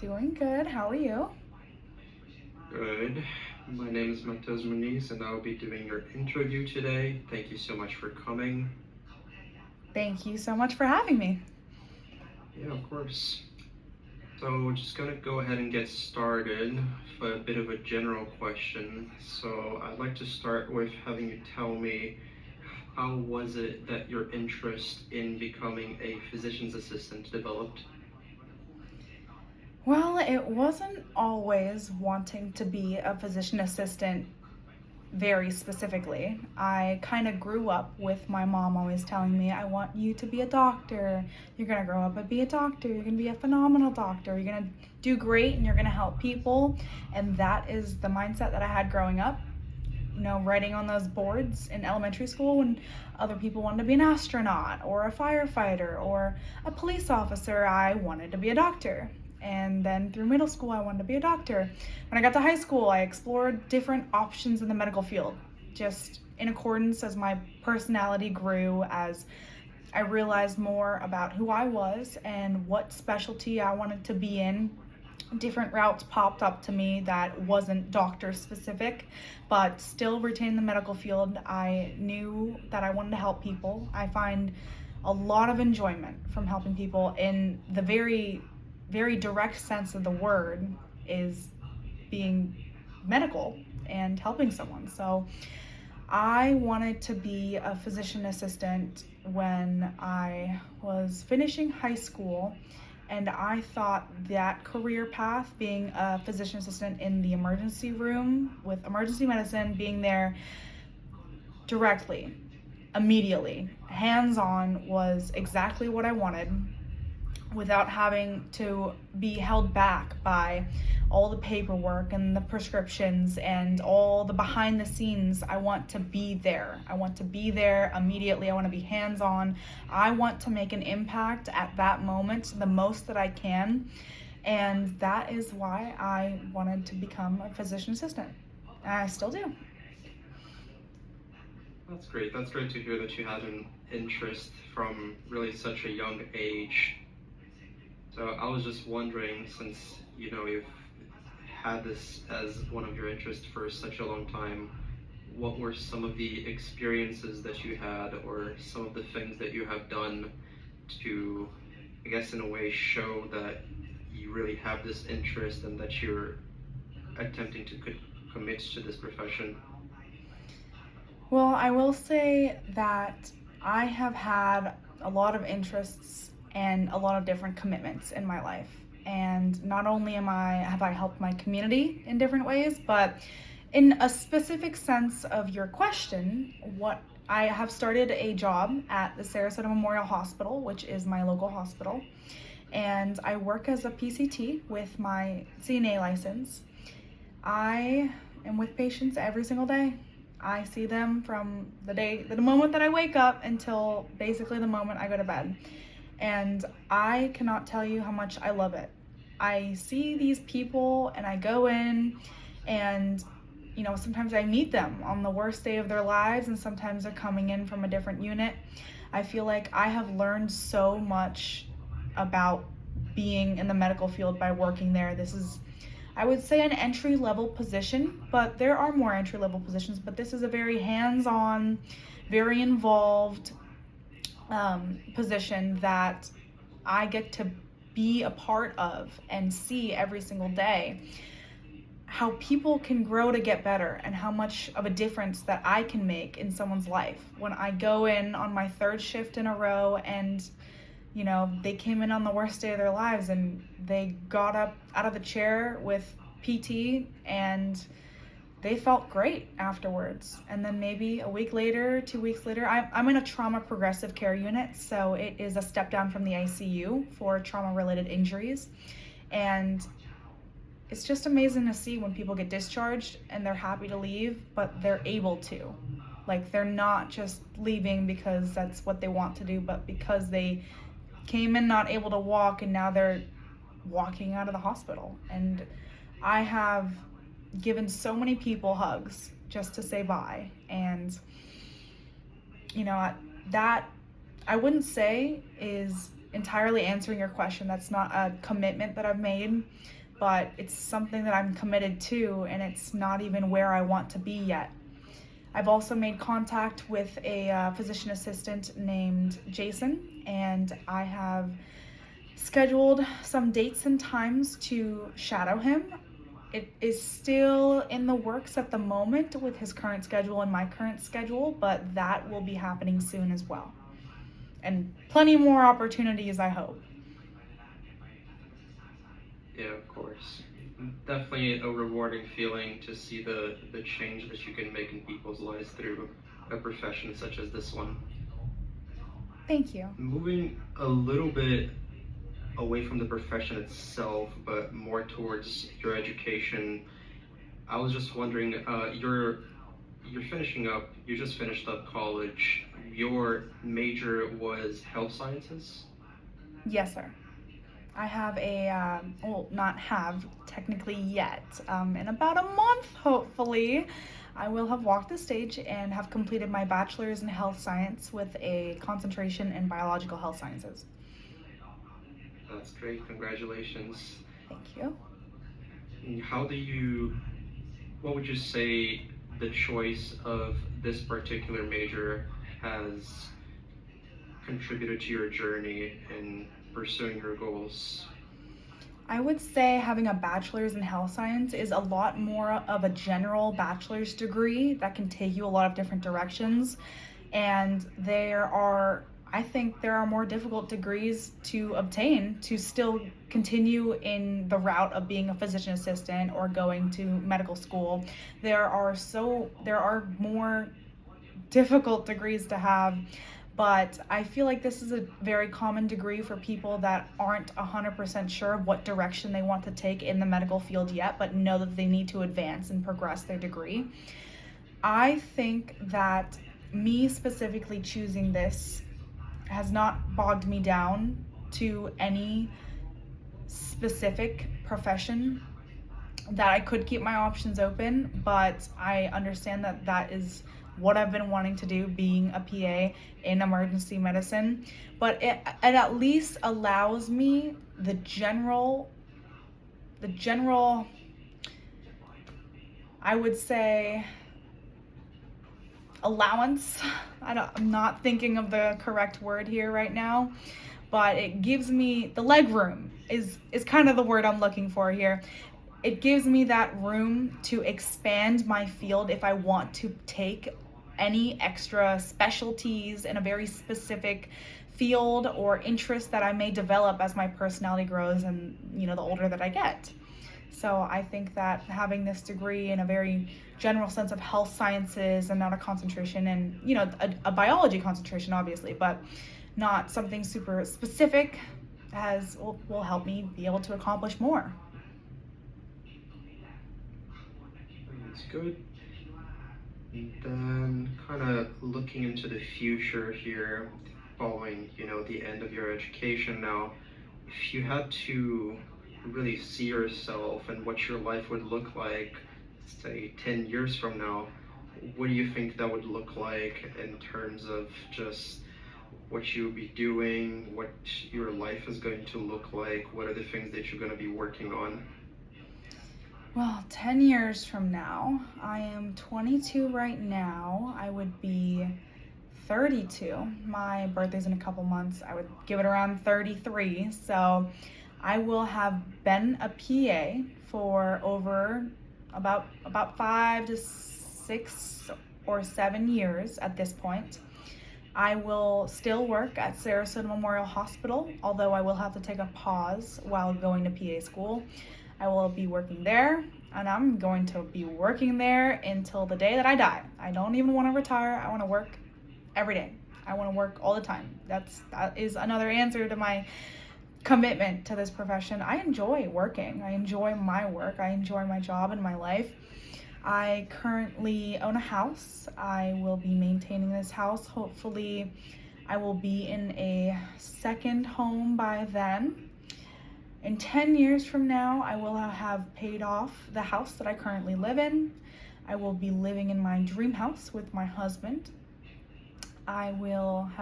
Doing good. How are you? Good. My name is Matheus Muniz, and I'll be doing your interview today. Thank you so much for coming. Thank you so much for having me. Yeah, of course. So we're just gonna go ahead and get started for a bit of a general question. So I'd like to start with having you tell me, how was it that your interest in becoming a physician's assistant developed? Well, it wasn't always wanting to be a physician assistant very specifically. I kind of grew up with my mom always telling me, I want you to be a doctor. You're going to grow up and be a doctor. You're going to be a phenomenal doctor. You're going to do great and you're going to help people. And that is the mindset that I had growing up. Writing on those boards in elementary school when other people wanted to be an astronaut or a firefighter or a police officer, I wanted to be a doctor. And then through middle school, I wanted to be a doctor. When I got to high school, I explored different options in the medical field, just in accordance as my personality grew, as I realized more about who I was and what specialty I wanted to be in. Different routes popped up to me that wasn't doctor specific, but still retained the medical field. I knew that I wanted to help people. I find a lot of enjoyment from helping people in the very, very direct sense of the word is being medical and helping someone. So I wanted to be a physician assistant when I was finishing high school, and I thought that career path, being a physician assistant in the emergency room with emergency medicine, being there directly, immediately, hands-on, was exactly what I wanted, without having to be held back by all the paperwork and the prescriptions and all the behind the scenes. I want to be there. I want to be there immediately. I want to be hands-on. I want to make an impact at that moment, the most that I can. And that is why I wanted to become a physician assistant. And I still do. That's great. That's great to hear that you had an interest from really such a young age. So I was just wondering, since you've had this as one of your interests for such a long time, what were some of the experiences that you had, or some of the things that you have done to, I guess, in a way, show that you really have this interest and that you're attempting to commit to this profession? Well, I will say that I have had a lot of interests and a lot of different commitments in my life. And not only have I helped my community in different ways, but in a specific sense of your question, what I have started a job at the Sarasota Memorial Hospital, which is my local hospital, and I work as a PCT with my CNA license. I am with patients every single day. I see them from the moment that I wake up until basically the moment I go to bed. And I cannot tell you how much I love it. I see these people and I go in and, sometimes I meet them on the worst day of their lives, and sometimes they're coming in from a different unit. I feel like I have learned so much about being in the medical field by working there. This is, I would say, an entry-level position, but there are more entry-level positions, but this is a very hands-on, very involved position that I get to be a part of and see every single day how people can grow to get better and how much of a difference that I can make in someone's life. When I go in on my third shift in a row and they came in on the worst day of their lives and they got up out of the chair with PT and they felt great afterwards. And then maybe a week later, 2 weeks later, I'm in a trauma progressive care unit, so it is a step down from the ICU for trauma-related injuries. And it's just amazing to see when people get discharged and they're happy to leave, but they're able to. Like, they're not just leaving because that's what they want to do, but because they came in not able to walk and now they're walking out of the hospital. And I have given so many people hugs just to say bye. And that I wouldn't say is entirely answering your question. That's not a commitment that I've made, but it's something that I'm committed to, and it's not even where I want to be yet. I've also made contact with a physician assistant named Jason, and I have scheduled some dates and times to shadow him. It is still in the works at the moment with his current schedule and my current schedule, but that will be happening soon as well. And plenty more opportunities, I hope. Yeah, of course. Definitely a rewarding feeling to see the change that you can make in people's lives through a profession such as this one. Thank you. Moving a little bit away from the profession itself, but more towards your education, I was just wondering, you're finishing up, you just finished up college. Your major was health sciences? Yes, sir. I have well, not have technically yet. In about a month, hopefully, I will have walked the stage and have completed my bachelor's in health science with a concentration in biological health sciences. That's great, congratulations. Thank you. What would you say the choice of this particular major has contributed to your journey in pursuing your goals? I would say having a bachelor's in health science is a lot more of a general bachelor's degree that can take you a lot of different directions. And I think there are more difficult degrees to obtain to still continue in the route of being a physician assistant or going to medical school. There are more difficult degrees to have, but I feel like this is a very common degree for people that aren't 100% sure of what direction they want to take in the medical field yet, but know that they need to advance and progress their degree. I think that me specifically choosing this has not bogged me down to any specific profession, that I could keep my options open, but I understand that that is what I've been wanting to do, being a PA in emergency medicine. But it at least allows me the general, I would say, allowance. I'm not thinking of the correct word here right now, but it gives me the leg room is kind of the word I'm looking for here. It gives me that room to expand my field if I want to take any extra specialties in a very specific field or interest that I may develop as my personality grows and, the older that I get. So I think that having this degree in a very general sense of health sciences and not a concentration in, a biology concentration, obviously, but not something super specific, will help me be able to accomplish more. That's good. And then kind of looking into the future here, following, the end of your education now, if you had to really see yourself and what your life would look like, say 10 years from now, what do you think that would look like in terms of just what you would be doing, what your life is going to look like, what are the things that you're going to be working on? Well, 10 years from now, I am 22 right now. I would be 32. My birthday's in a couple months. I would give it around 33. So I will have been a PA for over about 5 to 6 or 7 years at this point. I will still work at Sarasota Memorial Hospital, although I will have to take a pause while going to PA school. I will be working there, and I'm going to be working there until the day that I die. I don't even want to retire. I want to work every day. I want to work all the time. That is another answer to my commitment to this profession. I enjoy working. I enjoy my work. I enjoy my job and my life. I currently own a house. I will be maintaining this house. Hopefully, I will be in a second home by then. In 10 years from now, I will have paid off the house that I currently live in. I will be living in my dream house with my husband. I will have